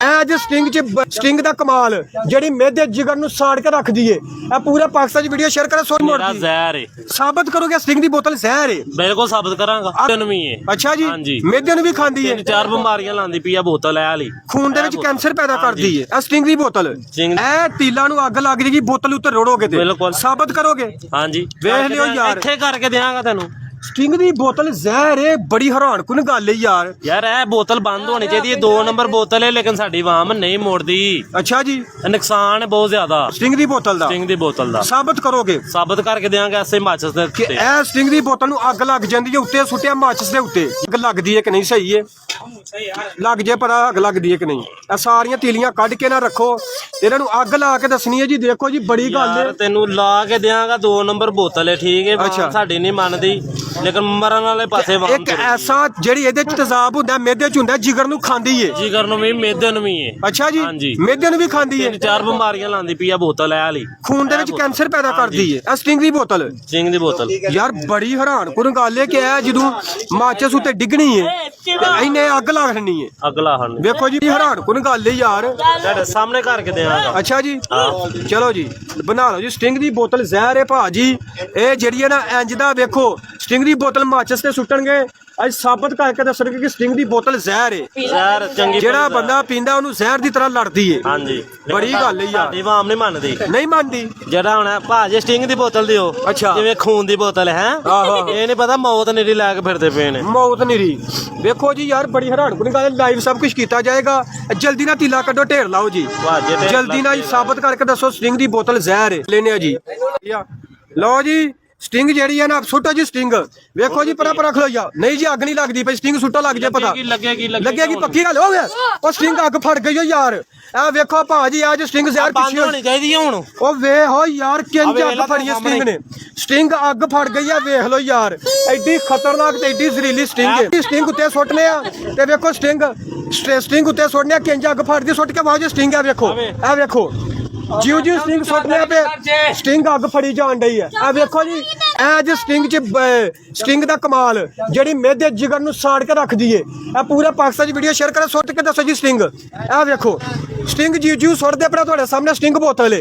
ਅੱਜ ਸਟਿੰਗ ਦਾ ਕਮਾਲ ਜਿਹੜੀ ਮੇਦੇ ਜਿਗਰ ਨੂੰ ਸਾੜ ਕੇ ਰੱਖ ਦਈਏ। ਇਹ ਪੂਰੇ ਪਾਕਿਸਤਾਨ 'ਚ ਵੀਡੀਓ ਸ਼ੇਅਰ ਕਰੋ। ਸੋਨ ਮੋੜ ਮੇਰਾ ਜ਼ਹਿਰ ਹੈ। ਸਾਬਤ ਕਰੋਗੇ ਸਟਿੰਗ ਦੀ ਬੋਤਲ ਜ਼ਹਿਰ ਹੈ? ਬਿਲਕੁਲ ਸਾਬਤ ਕਰਾਂਗਾ। ਤੈਨੂੰ ਵੀ ਹੈ। ਅੱਛਾ ਜੀ, ਹਾਂਜੀ। ਮੇਦੇ ਨੂੰ ਵੀ ਖਾਂਦੀ ਹੈ। ਤਿੰਨ ਚਾਰ ਬਿਮਾਰੀਆਂ ਲਾਂਦੀ ਪਈ ਆ ਬੋਤਲ ਇਹ ਵਾਲੀ। ਖੂਨ ਦੇ ਵਿੱਚ ਕੈਂਸਰ ਪੈਦਾ ਕਰਦੀ ਹੈ ਇਹ ਸਟਿੰਗ ਦੀ ਬੋਤਲ। ਇਹ ਤੀਲਾਂ ਨੂੰ ਅੱਗ ਲੱਗ ਜੇਗੀ ਬੋਤਲ ਉੱਤੇ ਰੋੜੋਗੇ ਤੇ ਬਿਲਕੁਲ ਸਾਬਤ ਕਰੋਗੇ। ਹਾਂਜੀ ਵੇਖ ਲਿਓ ਯਾਰ, ਇੱਥੇ ਕਰਕੇ ਦਿਆਂਗਾ ਤੈਨੂੰ। ਸਟਿੰਗ ਦੀ ਬੋਤਲ ਜ਼ਹਿਰ ਹੈ। ਬੜੀ ਹੈਰਾਨਕੁਨ ਗੱਲ ਹੈ ਯਾਰ। ਯਾਰ ਇਹ ਬੋਤਲ ਬੰਦ ਹੋਣੀ ਚਾਹੀਦੀ ਹੈ। 2 ਨੰਬਰ ਬੋਤਲ ਹੈ ਲੇਕਿਨ ਸਾਡੀ ਆਵਾਮ ਨਹੀਂ ਮੋੜਦੀ। ਅੱਛਾ ਜੀ, ਨੁਕਸਾਨ ਹੈ ਬਹੁਤ ਜ਼ਿਆਦਾ ਸਟਿੰਗ ਦੀ ਬੋਤਲ ਦਾ। ਸਟਿੰਗ ਦੀ ਬੋਤਲ ਦਾ ਸਾਬਤ ਕਰੋਗੇ? ਸਾਬਤ ਕਰਕੇ ਦਿਆਂਗਾ ਐਸੇ ਮਾਚਸ ਦੇ ਕਿ ਇਹ ਸਟਿੰਗ ਦੀ ਬੋਤਲ ਨੂੰ ਅੱਗ ਲੱਗ ਜਾਂਦੀ ਹੈ ਉੱਤੇ ਸੁੱਟਿਆ ਮਾਚਸ ਦੇ ਉੱਤੇ। ਅੱਗ ਲੱਗਦੀ ਹੈ ਕਿ ਨਹੀਂ? ਸਹੀ ਹੈ, ਲੱਗ ਜੇ ਪਤਾ ਅੱਗ ਲੱਗਦੀ ਹੈ ਕਿ ਨਹੀਂ। ਇਹ ਸਾਰੀਆਂ ਤੀਲੀਆਂ ਕੱਢ ਕੇ ਨਾ ਰੱਖੋ, ਇਹਨਾਂ ਨੂੰ ਅੱਗ ਲਾ ਕੇ ਦੱਸਣੀ ਹੈ ਜੀ। ਦੇਖੋ ਜੀ ਬੜੀ ਗੱਲ ਹੈ। ਤੈਨੂੰ ਲਾ ਕੇ ਦਿਆਂਗਾ 2 ਨੰਬਰ ਬੋਤਲ ਹੈ ਠੀਕ ਹੈ। ਸਾਡੀ ਨਹੀਂ ਮੰਨਦੀ ਲੇਕਿਨ ਮਰਨ ਵਾਲੇ ਪਾਸੇ ਇੱਕ ਐਸਾ ਜਿਹੜੀ ਇਹਦੇ ਚ ਤੇਜ਼ਾਬ ਹੁੰਦਾ ਮੇਦੇ ਚ ਹੁੰਦਾ ਜਿਗਰ ਨੂੰ ਖਾਂਦੀ ਏ। ਜਿਗਰ ਨੂੰ ਵੀ ਮੇਦੇ ਨੂੰ ਵੀ ਹੈ। ਅੱਛਾ ਜੀ, ਹਾਂਜੀ ਮੇਦੇ ਨੂੰ ਵੀ ਖਾਂਦੀ ਏ। 4 ਬਿਮਾਰੀਆਂ ਲਾਂਦੀ ਪਈ ਆ ਬੋਤਲ ਇਹ ਵਾਲੀ। ਖੂਨ ਦੇ ਵਿੱਚ ਕੈਂਸਰ ਪੈਦਾ ਕਰਦੀ ਏ ਇਹ ਸਟਿੰਗ ਦੀ ਬੋਤਲ। ਸਟਿੰਗ ਦੀ ਬੋਤਲ ਯਾਰ ਬੜੀ ਹੈਰਾਨਕੁਨ ਗੱਲ ਏ ਕਿ ਇਹ ਜਦੋਂ ਮਾਚਸ ਉੱਤੇ ਡਿੱਗਣੀ ਏ ਇਹਨੇ ਅੱਗ ਲਾ ਦੇਣੀ ਏ। ਅੱਗ ਲਾਹਣ ਵੇਖੋ ਜੀ ਹੈਰਾਨਕੁਨ ਗੱਲ ਏ ਯਾਰ। ਤੁਹਾਡੇ ਸਾਹਮਣੇ ਕਰਕੇ ਦਿਆਂਗਾ। ਅੱਛਾ ਜੀ, ਚਲੋ ਜੀ ਬਣਾ ਲਓ ਜੀ। ਸਟਿੰਗ ਦੀ ਬੋਤਲ ਜ਼ਹਿਰ ਏ ਭਾਜੀ। ਇਹ ਜਿਹੜੀ ਹੈ ਨਾ ਇੰਜ ਦਾ ਵੇਖੋ ਸਟਿੰਗ ਦੀ ਬੋਤਲ ਮਾਚਸ ਤੇ ਸੁੱਟਣਗੇ। ਅੱਜ ਸਾਬਤ ਕਰਕੇ ਦੱਸਣਗੇ ਕਿ ਸਟਿੰਗ ਦੀ ਬੋਤਲ ਜ਼ਹਿਰ ਏ। ਜ਼ਹਿਰ ਚੰਗੀ ਜਿਹੜਾ ਬੰਦਾ ਪੀਂਦਾ ਉਹਨੂੰ ਜ਼ਹਿਰ ਦੀ ਤਰ੍ਹਾਂ ਲੜਦੀ ਏ। ਹਾਂਜੀ ਬੜੀ ਗੱਲ ਏ ਯਾਰ। ਸਾਡੀ ਆਵਾਮ ਨਹੀਂ ਮੰਨਦੀ। ਨਹੀਂ ਮੰਨਦੀ। ਜਿਹੜਾ ਹੁਣ ਭਾਜੀ ਸਟਿੰਗ ਦੀ ਬੋਤਲ ਦਿਓ। ਅੱਛਾ। ਜਿਵੇਂ ਖੂਨ ਦੀ ਬੋਤਲ ਹੈ। ਇਹ ਨਹੀਂ ਪਤਾ ਮੌਤ ਨਹੀਂ ਲੈ ਕੇ ਫਿਰਦੇ ਪਏ ਨੇ। ਮੌਤ ਨਹੀਂ ਰਹੀ। ਵੇਖੋ ਜੀ ਯਾਰ ਬੜੀ ਹੈਰਾਨਕੁਨ ਗੱਲ। ਲਾਈਵ ਸਭ ਕੁਝ ਕੀਤਾ ਜਾਏਗਾ। ਜਲਦੀ ਨਾਲ ਤੀਲਾ ਕੱਢੋ, ਢੇਰ ਲਾਓ ਜੀ। ਜਲਦੀ ਨਾਲ ਸਾਬਤ ਕਰਕੇ ਦੱਸੋ ਸਟਿੰਗ ਦੀ ਬੋਤਲ ਜ਼ਹਿਰ ਏ। ਲੈਨੇ ਆ ਜੀ। ਲਓ ਜੀ ਸਟਿੰਗ ਜਿਹੜੀ ਹੈ ਨਾ ਸੁੱਟੋ ਜੀ। ਸਟਿੰਗ ਵੇਖੋ ਜੀ ਪਰਾਂ ਰੱਖ ਲਓ ਯਾਰ। ਨਹੀਂ ਜੀ ਅੱਗ ਨਹੀਂ ਲੱਗਦੀ ਪਈ। ਸਟਿੰਗ ਸੁੱਟੋ ਲੱਗ ਜੇ ਪਤਾ ਲੱਗੇਗੀ ਪੱਕੀ ਗੱਲ ਹੋ ਗਿਆ। ਉਹ ਸਟਿੰਗ ਅੱਗ ਫੜ ਗਈ ਓ ਯਾਰ। ਇਹ ਵੇਖੋ ਭਾਜੀ ਅੱਜ ਸਟਿੰਗ ਜ਼ਹਿਰ ਪਿੱਛੇ ਹੋਣੀ ਚਾਹੀਦੀ ਹੁਣ। ਉਹ ਵੇਖੋ ਯਾਰ ਕਿੰਜ ਅੱਗ ਫੜੀ ਸਟਿੰਗ ਨੇ। ਸਟਿੰਗ ਅੱਗ ਫੜ ਗਈ ਆ ਵੇਖ ਲਓ ਯਾਰ। ਐਡੀ ਖਤਰਨਾਕ ਤੇ ਐਡੀ ਜ਼ਹਿਰੀਲੀ ਸਟਿੰਗ ਹੈ। ਸਟਿੰਗ ਉੱਤੇ ਸੁੱਟਨੇ ਆ ਤੇ ਵੇਖੋ ਸਟਿੰਗ ਉੱਤੇ ਸੁੱਟਨੇ ਆ ਕਿੰਜ ਅੱਗ ਫੜਦੀ ਸੁੱਟ ਕੇ ਬਾਅਦ ਸਟਿੰਗ ਆ ਵੇਖੋ। ਇਹ ਵੇਖੋ ਜਿਉਂ ਸਟਿੰਗ ਸੁੱਟਨੇ ਪੇ ਸਟਿੰਗ ਅੱਗ ਫੜੀ ਜਾਣ ਡਈ ਹੈ। ਇਹ ਵੇਖੋ ਜੀ ਅੱਜ ਸਟਿੰਗ ਦਾ ਕਮਾਲ ਜਿਹੜੀ ਮੇਦੇ ਜਿਗਰ ਨੂੰ ਸਾੜ ਕੇ ਰੱਖ ਦਈਏ। ਇਹ ਪੂਰੇ ਪਾਕਿਸਤਾਨ 'ਚ ਵੀਡੀਓ ਸ਼ੇਅਰ ਕਰੋ। ਸੁੱਟ ਕੇ ਦੱਸੋ ਜੀ ਸਟਿੰਗ। ਇਹ ਵੇਖੋ ਸਟਿੰਗ ਜਿਉਂ ਸੁੱਟਦੇ ਪਏ ਤੁਹਾਡੇ ਸਾਹਮਣੇ ਸਟਿੰਗ ਬੋਤਲ ਹੈ।